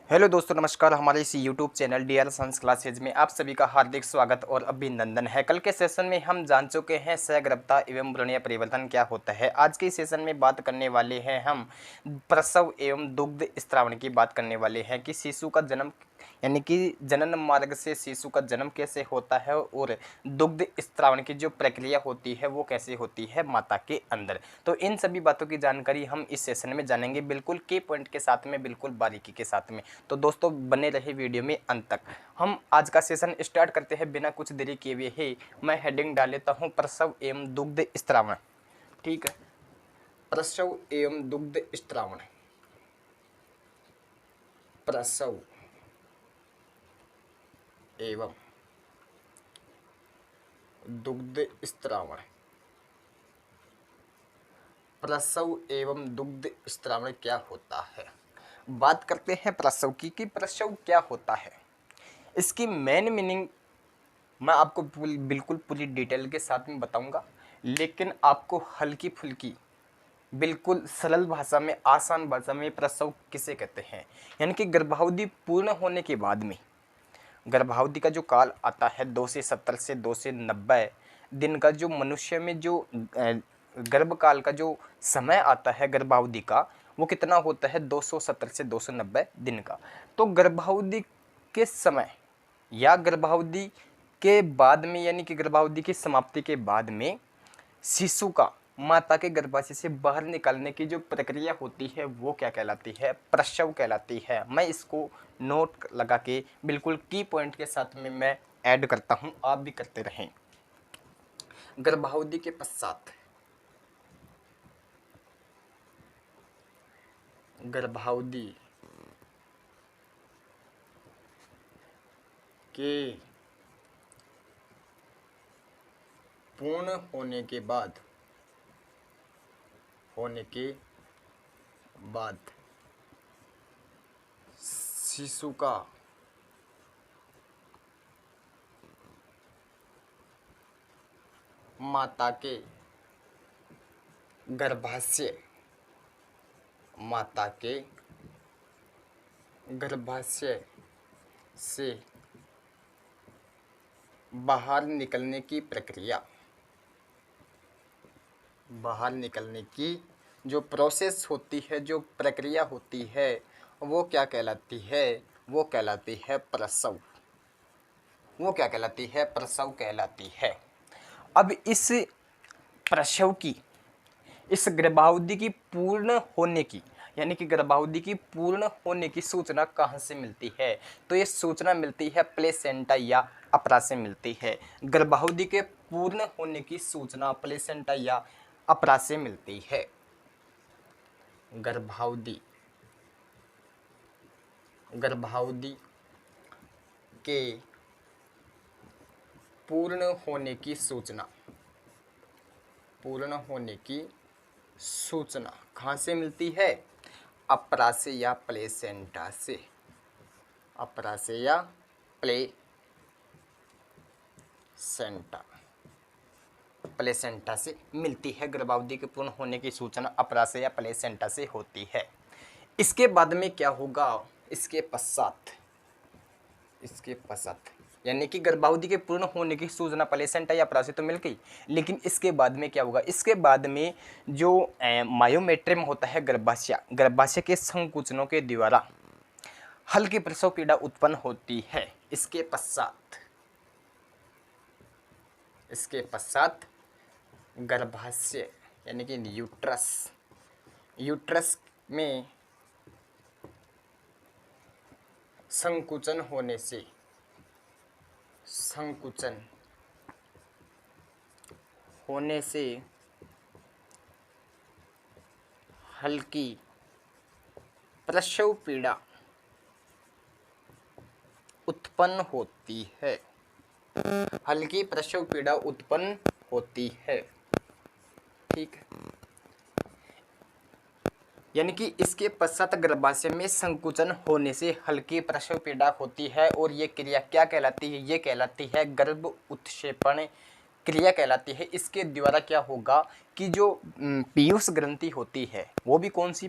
Hello दोस्तों, नमस्कार। हमारे इस YouTube channel DR science classes में आप सभी का हार्दिक स्वागत और अभिनंदन है। कल के सेशन में हम जान चुके हैं सहगर्भता एवं भ्रूणीय परिवर्तन क्या होता है। आज के सेशन में बात करने वाले हैं हम प्रसव एवं दुग्ध स्त्रावण की बात करने वाले हैं कि शिशु का जन्म यानी कि जनन मार्ग से शिशु का जन्म कैसे होता है और दुग्ध स्त्रावण की जो प्रक्रिया होती है वो कैसे होती है माता के अंदर। तो इन सभी बातों की जानकारी हम इस सेशन में जानेंगे, बिल्कुल की पॉइंट के साथ में, बिल्कुल बारीकी के साथ में। तो दोस्तों बने रहे वीडियो में अंत तक। हम आज का सेशन स्टार्ट करते हैं बिना कुछ देरी किए हुए ही। मैं हेडिंग डाल लेता हूँ प्रसव एवं दुग्ध स्त्रावण। ठीक है, प्रसव एवं दुग्ध स्त्रावण। प्रसव एवं दुग्ध स्त्रावण। प्रसव एवं दुग्ध स्त्रावण क्या होता है। बात करते हैं प्रसव की कि प्रसव क्या होता है। इसकी मेन मीनिंग मैं आपको बिल्कुल पूरी डिटेल के साथ में बताऊंगा, लेकिन आपको हल्की फुल्की बिल्कुल सरल भाषा में, आसान भाषा में प्रसव किसे कहते हैं, यानी कि गर्भावधि पूर्ण होने के बाद में, गर्भावधि का जो काल आता है 2 से 70 से 2 से 90 दिन का, जो मनुष्य में जो गर्भकाल का जो समय आता है गर्भावधि का, वो कितना होता है 270 से 290 दिन का। तो गर्भावधि के समय या गर्भावधि के बाद में, यानी कि गर्भावधि की समाप्ति के बाद में शिशु का माता के गर्भाशय से बाहर निकालने की जो प्रक्रिया होती है वो क्या कहलाती है, प्रसव कहलाती है। मैं इसको नोट लगा के बिल्कुल की पॉइंट के साथ में मैं ऐड करता हूं, आप भी करते रहें। गर्भावधि के पश्चात, गर्भावधि के पूर्ण होने के बाद शिशु का माता के गर्भाशय से बाहर निकलने की प्रक्रिया, बाहर निकलने की जो प्रोसेस होती है, जो प्रक्रिया होती है, वो क्या कहलाती है, वो कहलाती है प्रसव। वो क्या कहलाती है, प्रसव कहलाती है। अब इस प्रसव की, इस गर्भावधि की पूर्ण होने की, यानी कि गर्भावधि की पूर्ण होने की सूचना कहाँ से मिलती है, तो ये सूचना मिलती है प्लेसेंटा या अपरा से मिलती है। गर्भावधि के पूर्ण होने की सूचना प्लेसेंटा या अपरा से मिलती है। गर्भावधि के पूर्ण होने की सूचना कहाँ से मिलती है, अपरा से या प्लेसेंटा से, अपरा से या प्लेसेंटा से मिलती है। गर्भावधि के पूर्ण होने की सूचना अपरा से या प्लेसेंटा से होती है। इसके बाद में क्या होगा, इसके पश्चात यानी कि गर्भावधि के पूर्ण होने की सूचना प्लेसेंटा या अपरा से तो मिल गई, लेकिन इसके बाद में क्या होगा, इसके बाद में जो मायोमेट्रियम होता है गर्भाशय के संकुचनों के द्वारा हल्की प्रसव पीड़ा उत्पन्न होती है। इसके पश्चात गर्भाशय यानी कि यूट्रस में संकुचन होने से हल्की प्रसव पीड़ा उत्पन्न होती है। हल्की प्रसव पीड़ा उत्पन्न होती है। ठीक है, यानी कि इसके पश्चात गर्भाशय में संकुचन होने से हल्की प्रसव पीड़ा होती है और ये क्रिया क्या कहलाती है, ये कहलाती है गर्भ उत्क्षेपण क्रिया कहलाती है। इसके द्वारा क्या होगा कि जो पीयूष ग्रंथि होती है, वो भी कौन सी,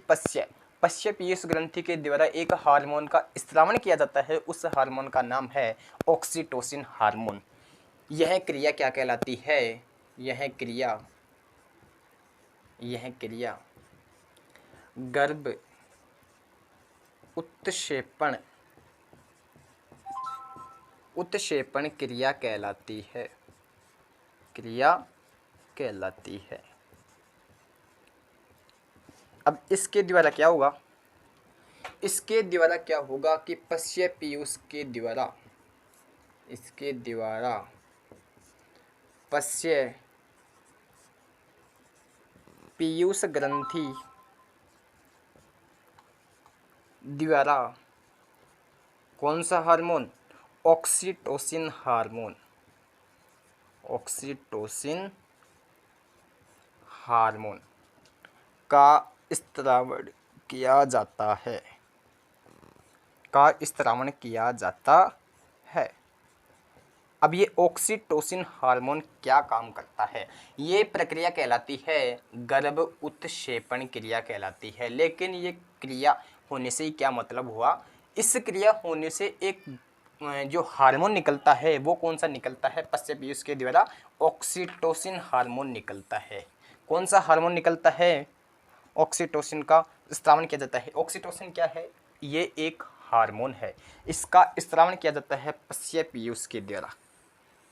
पश्य पीयूष ग्रंथि के द्वारा एक हार्मोन का स्रावन किया जाता है, उस हार्मोन का नाम है ऑक्सीटोसिन हार्मोन। यह क्रिया क्या कहलाती है? यह क्रिया गर्भ उत्क्षेपण क्रिया कहलाती है। अब इसके द्वारा क्या होगा? इसके द्वारा क्या होगा कि पश्य पीयूष के द्वारा पश्य पीयूष ग्रंथि द्वारा कौन सा हार्मोन? ऑक्सीटोसिन हार्मोन का स्रावन किया जाता है। अब ये ऑक्सीटोसिन हार्मोन क्या काम करता है? ये प्रक्रिया कहलाती है गर्भ उत्क्षेपण क्रिया कहलाती है। लेकिन ये क्रिया होने से क्या मतलब हुआ? इस क्रिया होने से एक जो हार्मोन निकलता है वो कौन सा निकलता है? पश्य पीयूष के द्वारा ऑक्सीटोसिन हार्मोन निकलता है। कौन सा हार्मोन निकलता है? ऑक्सीटोसिन का स्रावन किया जाता है। ऑक्सीटोसिन क्या है? ये एक हार्मोन है। इसका स्रावन किया जाता है पश्य पीयूष के द्वारा।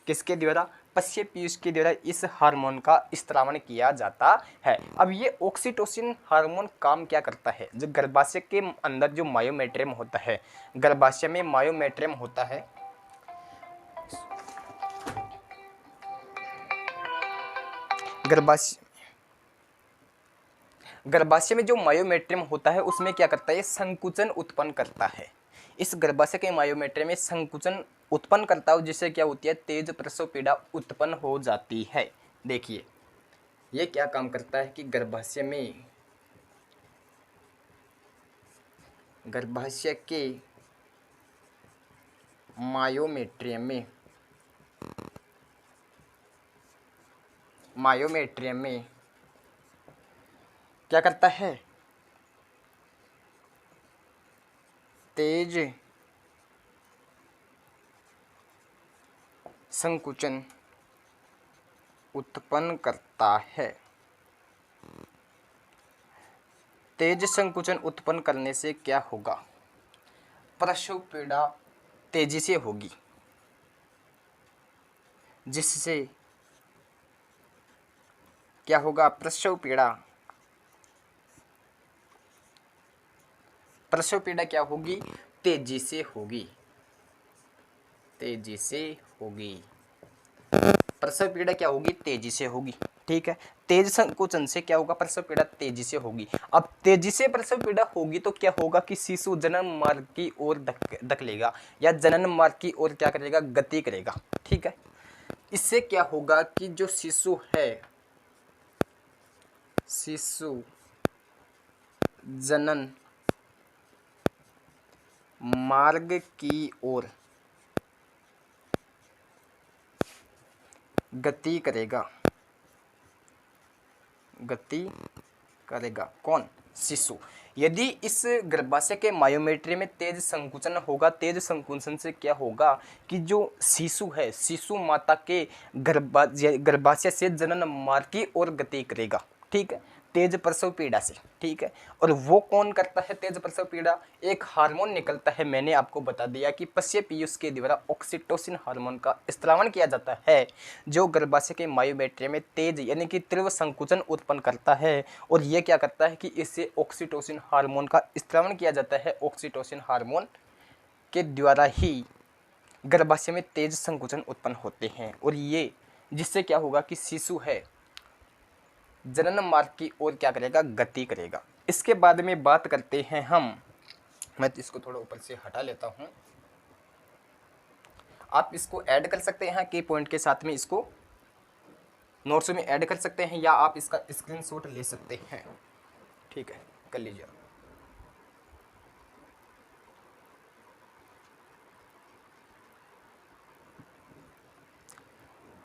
किसके द्वारा? पश्य पीयूष के द्वारा इस हार्मोन का स्रावन किया जाता है। अब ये ऑक्सीटोसिन हार्मोन काम क्या करता है? जो गर्भाशय के अंदर जो मायोमेट्रियम होता है, गर्भाशय में मायोमेट्रियम होता है, गर्भाशय में जो मायोमेट्रियम होता है उसमें क्या करता है? संकुचन उत्पन्न करता है। इस गर्भाशय के मायोमेट्रियम में संकुचन उत्पन्न करता है, जिससे क्या होती है? तेज प्रसव पीड़ा उत्पन्न हो जाती है। देखिए ये क्या काम करता है कि गर्भाशय के मायोमेट्रियम में क्या करता है? तेज संकुचन उत्पन्न करता है। तेज संकुचन उत्पन्न करने से क्या होगा? प्रसव पीड़ा तेजी से होगी, जिससे क्या होगा? प्रसव पीड़ा क्या होगी? तेजी से होगी। प्रसव पीड़ा क्या होगी? तेजी से होगी। ठीक है, तेज संकोचन से क्या होगा? प्रसव पीड़ा तेजी से होगी। अब तेजी से प्रसव पीड़ा होगी तो क्या होगा कि शिशु जनन मार्ग की ओर धकेलेगा या जनन मार्ग की ओर क्या करेगा? गति करेगा। ठीक है, इससे क्या होगा कि जो शिशु जनन मार्ग की ओर गति करेगा। कौन? शिशु। यदि इस गर्भाशय के मायोमेट्री में तेज संकुचन होगा, तेज संकुचन से क्या होगा कि जो शिशु है, शिशु माता के गर्भाशय से जनन मार्ग की ओर गति करेगा। ठीक है, तेज प्रसव पीड़ा से। ठीक है, और वो कौन करता है तेज प्रसव पीड़ा? एक हार्मोन निकलता है, मैंने आपको बता दिया कि पश्य पीयूष के द्वारा ऑक्सीटोसिन हार्मोन का स्रावन किया जाता है, जो गर्भाशय के मायोमेट्रियम में तेज यानी कि तीव्र संकुचन उत्पन्न करता है। और ये क्या करता है कि इससे ऑक्सीटोसिन हार्मोन का स्रावन किया जाता है। ऑक्सीटोसिन हार्मोन के द्वारा ही गर्भाशय में तेज संकुचन उत्पन्न होते हैं, और ये जिससे क्या होगा कि शिशु है जनन मार्ग की ओर क्या करेगा? गति करेगा। इसके बाद में बात करते हैं मैं तो इसको थोड़ा ऊपर से हटा लेता हूं। आप इसको ऐड कर सकते हैं की पॉइंट के साथ में, इसको नोट्स में ऐड कर सकते हैं या आप इसका स्क्रीनशॉट ले सकते हैं। ठीक है, कर लीजिए।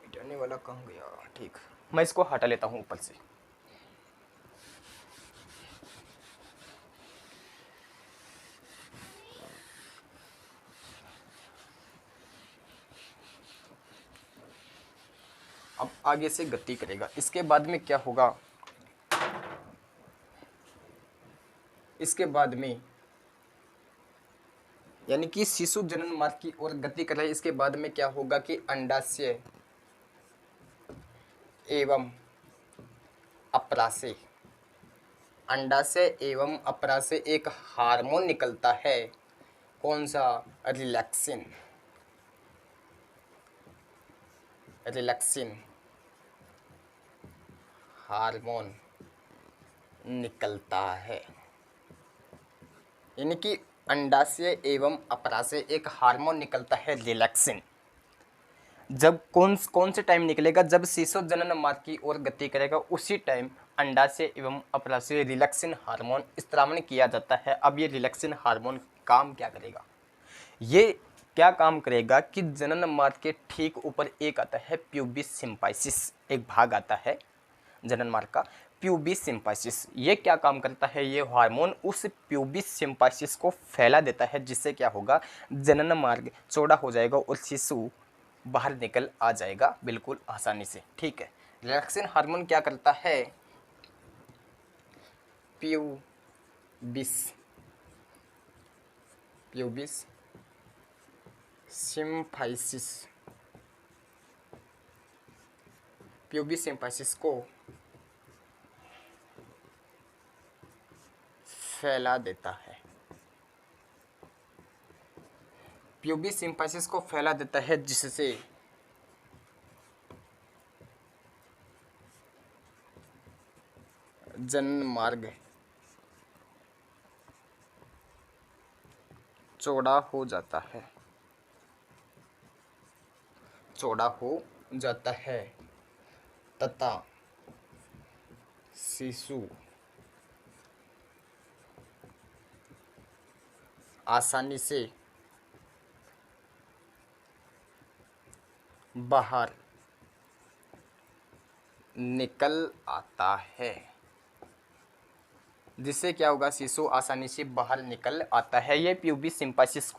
मिटाने वाला कहाँ गया? ठीक, मैं इसको हटा लेता हूं ऊपर से। अब आगे से गति करेगा। इसके बाद में क्या होगा, इसके बाद में यानी कि शिशु जनन मार्ग की ओर गति कर रहा है। इसके बाद में क्या होगा कि अंडाशय एवं अप्राशय, अंडाशय एवं अप्राशय एक हार्मोन निकलता है। कौन सा, रिलैक्सिन, रिलैक्सिन हार्मोन निकलता है। यानी कि अंडाशय एवं अप्राशय एक हार्मोन निकलता है रिलैक्सिन। जब कौन से टाइम निकलेगा, जब शिशु जनन मार्ग की ओर गति करेगा उसी टाइम अंडाशय एवं अप्राशय रिलैक्सिन हार्मोन स्त्रावण किया जाता है। अब ये रिलैक्सिन हार्मोन काम क्या करेगा, ये क्या काम करेगा कि जनन मार्ग के ठीक ऊपर एक आता है प्यूबिस सिम्पाइसिस, एक भाग आता है जनन मार्ग का, प्यूबिस सिम्पाइसिस। ये क्या काम करता है, ये हार्मोन उस प्यूबिस सिम्पाइसिस को फैला देता है, जिससे क्या होगा, जनन मार्ग चौड़ा हो जाएगा और शिशु बाहर निकल आ जाएगा बिल्कुल आसानी से। ठीक है, रिलैक्सिन हार्मोन क्या करता है, pubis pubis symphysis, pubis symphysis को फैला देता है, प्यूबिस सिम्फाइसिस को फैला देता है, जिससे जनन मार्ग चौड़ा हो जाता है, चौड़ा हो जाता है तथा शिशु आसानी से बाहर निकल आता है। जिससे क्या होगा, शिशु आसानी से बाहर निकल आता है। ये प्यूबिस सिम्पाइसिस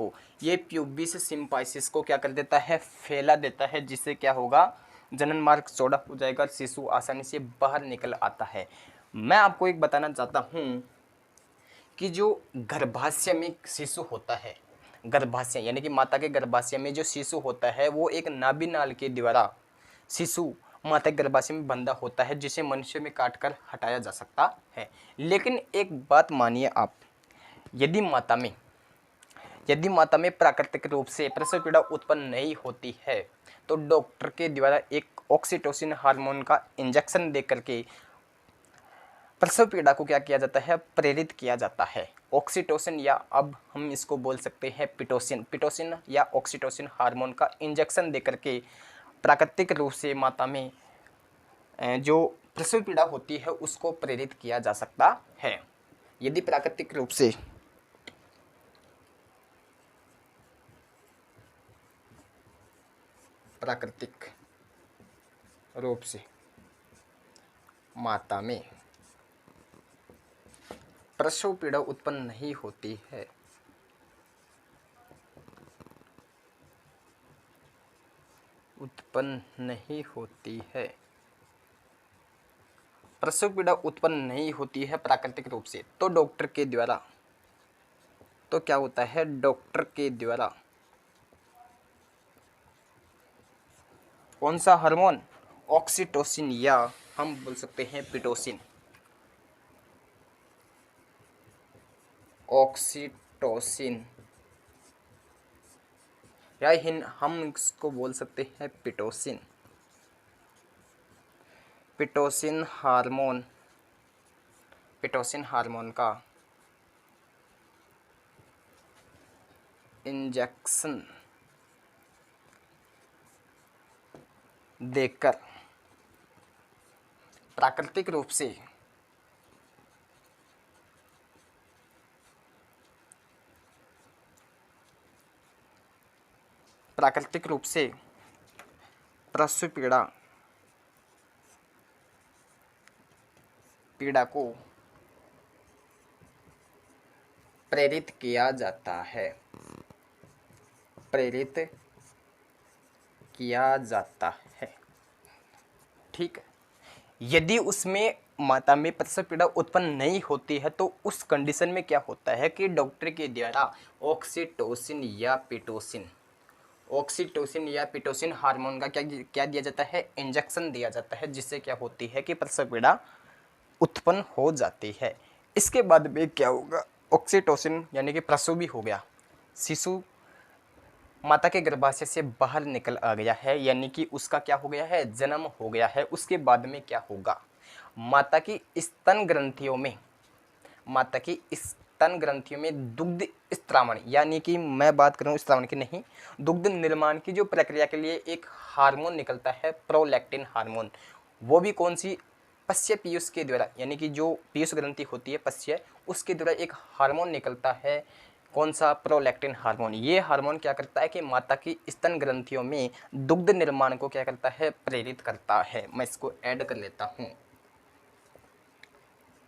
को क्या कर देता है, फैला देता है, जिससे क्या होगा, जनन मार्ग चौड़ा हो जाएगा, शिशु आसानी से बाहर निकल आता है। मैं आपको एक बताना चाहता हूँ कि जो गर्भाशय में शिशु होता है, गर्भाशय यानी कि माता के गर्भाशय में जो शिशु होता है, वो एक नाभि नाल के द्वारा शिशु माता के गर्भाशय में बंधा होता है, जिसे मनुष्य में काटकर हटाया जा सकता है। लेकिन एक बात मानिए आप, यदि माता में प्राकृतिक रूप से प्रसव पीड़ा उत्पन्न नहीं होती है, तो डॉक्टर के द्वारा एक ऑक्सीटोसिन हार्मोन का इंजेक्शन दे करके प्रसव पीड़ा को क्या किया जाता है, प्रेरित किया जाता है। ऑक्सीटोसिन, या अब हम इसको बोल सकते हैं पिटोसिन या ऑक्सीटोसिन हार्मोन का इंजेक्शन दे करके प्राकृतिक रूप से माता में जो प्रसव पीड़ा होती है उसको प्रेरित किया जा सकता है। यदि प्राकृतिक रूप से माता में प्रसव पीड़ा उत्पन्न नहीं होती है, प्रसव पीड़ा उत्पन्न नहीं होती है प्राकृतिक रूप से, तो डॉक्टर के द्वारा, तो क्या होता है, डॉक्टर के द्वारा कौन सा हार्मोन, ऑक्सीटोसिन, या हम बोल सकते हैं पिटोसिन, ऑक्सीटोसिन, या हम इसको बोल सकते हैं पिटोसिन, पिटोसिन हार्मोन का इंजेक्शन देकर प्राकृतिक रूप से प्रसव पीड़ा को प्रेरित किया जाता है, ठीक है। यदि उसमें माता में प्रसव पीड़ा उत्पन्न नहीं होती है तो उस कंडीशन में क्या होता है कि डॉक्टर के द्वारा ऑक्सीटोसिन या पिटोसिन हार्मोन का क्या दिया जाता है, इंजेक्शन दिया जाता है, जिससे क्या होती है कि प्रसव पीड़ा उत्पन्न हो जाती है। इसके बाद में क्या होगा, ऑक्सीटोसिन यानी कि प्रसव भी हो गया, शिशु माता के गर्भाशय से बाहर निकल आ गया है, यानी कि उसका क्या हो गया है, जन्म हो गया है। उसके बाद में क्या होगा, माता की स्तन ग्रंथियों में दुग्ध स्त्रावण, यानी कि मैं बात कर रहा हूँ स्त्रावण की नहीं, दुग्ध निर्माण की जो प्रक्रिया के लिए एक हार्मोन निकलता है, प्रोलैक्टिन हार्मोन। वो भी कौन सी, पश्य पीयूष के द्वारा, यानी कि जो पीयूष ग्रंथि होती है पश्य, उसके द्वारा एक हार्मोन निकलता है। कौन सा, प्रोलैक्टिन हार्मोन। ये हार्मोन क्या करता है कि माता की स्तन ग्रंथियों में दुग्ध निर्माण को क्या करता है, प्रेरित करता है। मैं इसको ऐड कर लेता हूँ।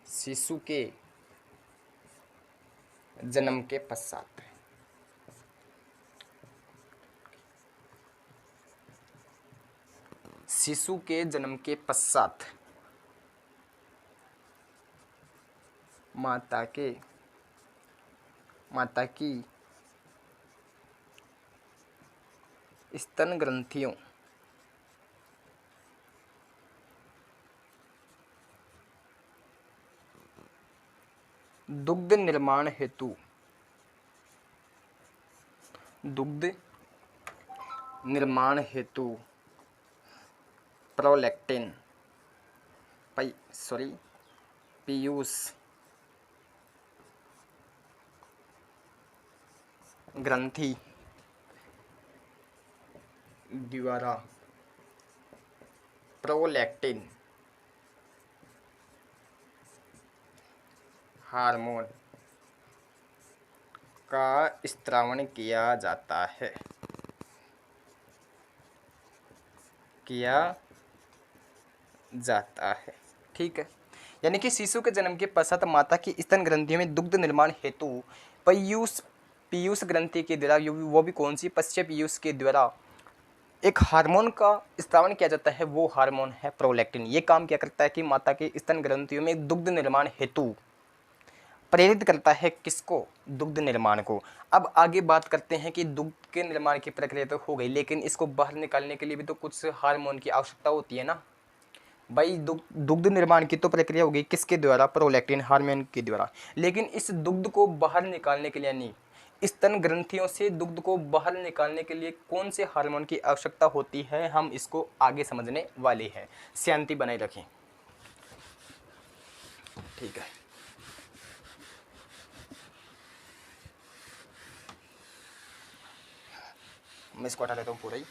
शिशु के जन्म के पश्चात माता की स्तन ग्रंथियों दुग्ध निर्माण हेतु प्रोलैक्टिन पीयूष ग्रंथि द्वारा प्रोलैक्टिन हार्मोन का स्त्रावण किया जाता है, ठीक है। यानी कि शिशु के जन्म के पश्चात माता की स्तन ग्रंथियों में दुग्ध निर्माण हेतु पीयूष ग्रंथि के द्वारा, वो भी कौन सी, पश्य पीयूष के द्वारा एक हार्मोन का स्त्रावण किया जाता है। वो हार्मोन है प्रोलैक्टिन। ये काम क्या करता है कि माता के स्तन ग्रंथियों में दुग्ध निर्माण हेतु प्रेरित करता है, किसको, दुग्ध निर्माण को। अब आगे बात करते हैं कि दुग्ध के निर्माण की प्रक्रिया तो हो गई, लेकिन इसको बाहर निकालने के लिए भी तो कुछ हार्मोन की आवश्यकता होती है ना भाई। दुग्ध निर्माण की तो प्रक्रिया होगी किसके द्वारा, प्रोलैक्टिन हार्मोन के द्वारा। लेकिन इस दुग्ध को बाहर निकालने के लिए, यानी स्तन ग्रंथियों से दुग्ध को बाहर निकालने के लिए कौन से हार्मोन की आवश्यकता होती है, हम इसको आगे समझने वाले हैं। शांति बनाए रखें, ठीक है। मैं इसको हटा लेता हूँ पूरा ही,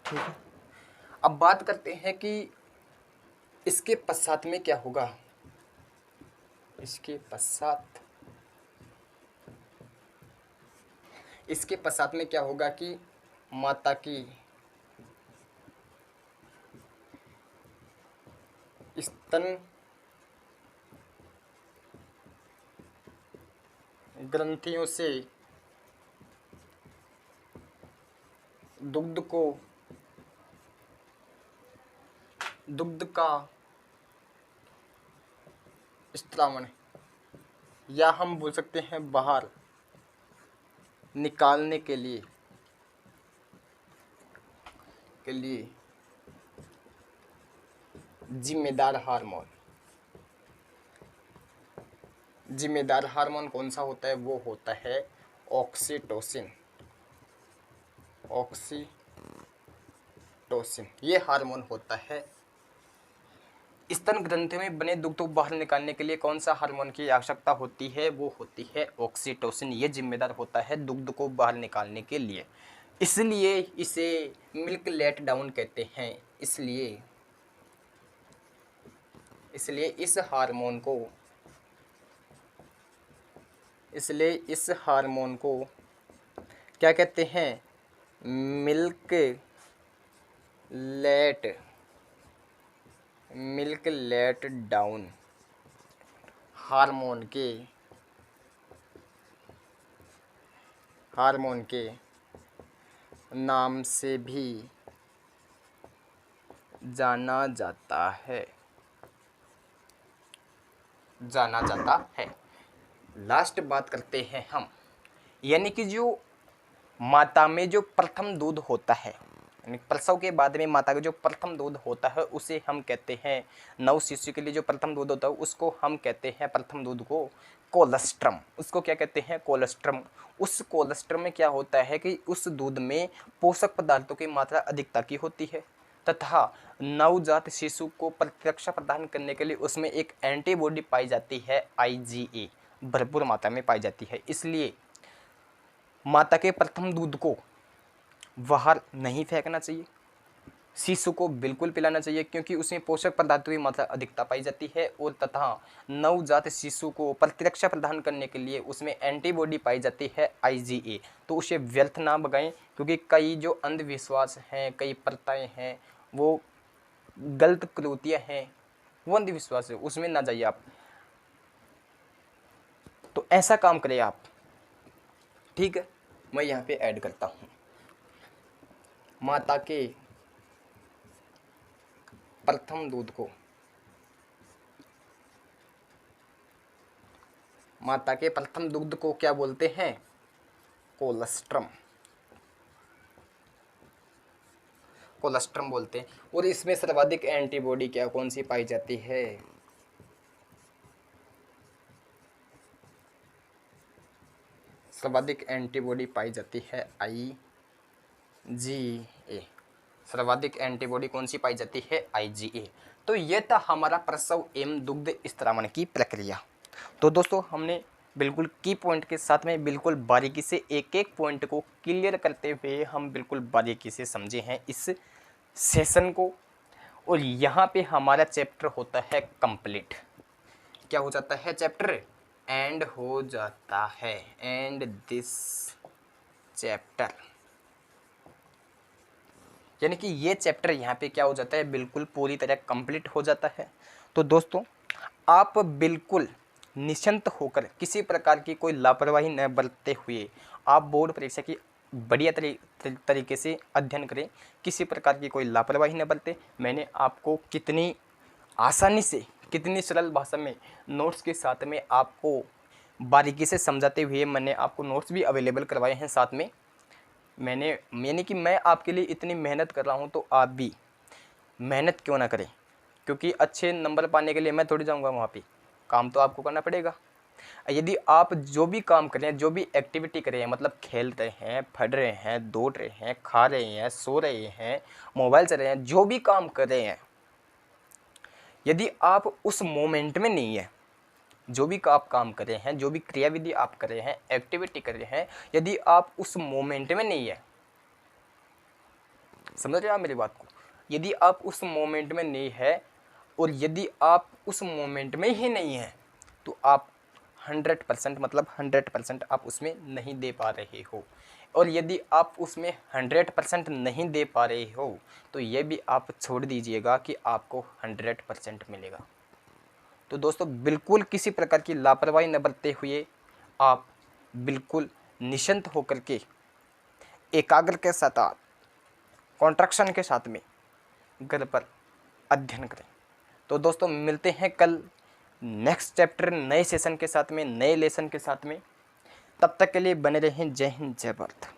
ठीक है। अब बात करते हैं कि इसके पश्चात में क्या होगा। इसके पश्चात में क्या होगा कि माता की स्तन ग्रंथियों से दुग्ध का स्त्रावण, या हम बोल सकते हैं बाहर निकालने के लिए जिम्मेदार हार्मोन कौन सा होता है, वो होता है ऑक्सीटोसिन। ये हार्मोन होता है। स्तन ग्रंथि में बने दुग्ध को बाहर निकालने के लिए कौन सा हार्मोन की आवश्यकता होती है, वो होती है ऑक्सीटोसिन। ये जिम्मेदार होता है दुग्ध को बाहर निकालने के लिए, इसलिए इसे मिल्क लेट डाउन कहते हैं। इसलिए इस हार्मोन को क्या कहते हैं, मिल्क लेट डाउन हार्मोन के नाम से भी जाना जाता है। लास्ट बात करते हैं हम, यानी कि जो माता में जो प्रथम दूध होता है, यानी प्रसव के बाद में माता का जो प्रथम दूध होता है उसे हम कहते हैं, नव शिशु के लिए जो प्रथम दूध होता है उसको हम कहते हैं, प्रथम दूध को कोलेस्ट्रम। उसको क्या कहते हैं? कोलेस्ट्रम। उस कोलेस्ट्रम में क्या होता है कि उस दूध में पोषक पदार्थों की मात्रा अधिकता की होती है तथा नवजात शिशु को प्रतिरक्षा प्रदान करने के लिए उसमें एक एंटीबॉडी पाई जाती है, IgA भरपूर मात्रा में पाई जाती है। इसलिए माता के प्रथम दूध को बाहर नहीं फेंकना चाहिए, शिशु को बिल्कुल पिलाना चाहिए क्योंकि उसमें पोषक पदार्थों की मात्रा अधिकता पाई जाती है और तथा नवजात शिशु को प्रतिरक्षा प्रदान करने के लिए उसमें एंटीबॉडी पाई जाती है, IgA। तो उसे व्यर्थ ना भगाएं, क्योंकि कई जो अंधविश्वास हैं, कई प्रथाएं हैं, वो गलत प्रवृत्तियां हैं, वो अंधविश्वास है, उसमें ना जाइए आप। तो ऐसा काम करें आप, ठीक है। मैं यहाँ पे ऐड करता हूँ, माता के प्रथम दूध को, माता के प्रथम दूध को क्या बोलते हैं? कोलेस्ट्रम, कोलेस्ट्रम बोलते हैं। और इसमें सर्वाधिक एंटीबॉडी क्या कौन सी पाई जाती है? सर्वाधिक एंटीबॉडी पाई जाती है, IgA। सर्वाधिक एंटीबॉडी कौन सी पाई जाती है? IgA। तो ये था हमारा प्रसव एवं दुग्ध स्त्रावण की प्रक्रिया। तो दोस्तों हमने बिल्कुल की पॉइंट के साथ में बिल्कुल बारीकी से एक एक पॉइंट को क्लियर करते हुए हम बिल्कुल बारीकी से समझे हैं इस सेशन को। और यहाँ पे हमारा चैप्टर होता है कंप्लीट। क्या हो जाता है? चैप्टर एंड हो जाता है, एंड दिस चैप्टर, यानी कि ये चैप्टर यहाँ पे क्या हो जाता है? बिल्कुल पूरी तरह कंप्लीट हो जाता है। तो दोस्तों आप बिल्कुल निश्चिंत होकर किसी प्रकार की कोई लापरवाही न बरतते हुए आप बोर्ड परीक्षा की बढ़िया तरीके से अध्ययन करें, किसी प्रकार की कोई लापरवाही न बरते। मैंने आपको कितनी आसानी से, कितनी सरल भाषा में नोट्स के साथ में आपको बारीकी से समझाते हुए मैंने आपको नोट्स भी अवेलेबल करवाए हैं साथ में। यानी कि मैं आपके लिए इतनी मेहनत कर रहा हूँ तो आप भी मेहनत क्यों ना करें, क्योंकि अच्छे नंबर पाने के लिए मैं थोड़ी जाऊँगा वहाँ पे, काम तो आपको करना पड़ेगा। यदि आप जो भी काम करें, जो भी एक्टिविटी कर रहे हैं, मतलब खेल रहे हैं, पढ़ रहे हैं, दौड़ रहे हैं, खा रहे हैं, सो रहे हैं, मोबाइल चला रहे हैं, जो भी काम कर रहे हैं, यदि आप उस मोमेंट में नहीं है, जो भी आप काम कर रहे हैं, जो भी क्रियाविधि आप कर रहे हैं, एक्टिविटी कर रहे हैं, यदि आप उस मोमेंट में नहीं है, समझ रहे हैं आप मेरी बात को? यदि आप उस मोमेंट में नहीं है और यदि आप उस मोमेंट में ही नहीं है तो आप 100% मतलब 100% आप उसमें नहीं दे पा रहे हो। और यदि आप उसमें 100% नहीं दे पा रहे हो तो ये भी आप छोड़ दीजिएगा कि आपको 100% मिलेगा। तो दोस्तों बिल्कुल किसी प्रकार की लापरवाही न बरतते हुए आप बिल्कुल निश्चिंत होकर के एकाग्र के साथ, कॉन्ट्रैक्शन के साथ में घर पर अध्ययन करें। तो दोस्तों मिलते हैं कल नेक्स्ट चैप्टर नए सेशन के साथ में, नए लेसन के साथ में। तब तक के लिए बने रहें। जय हिंद, जय भारत।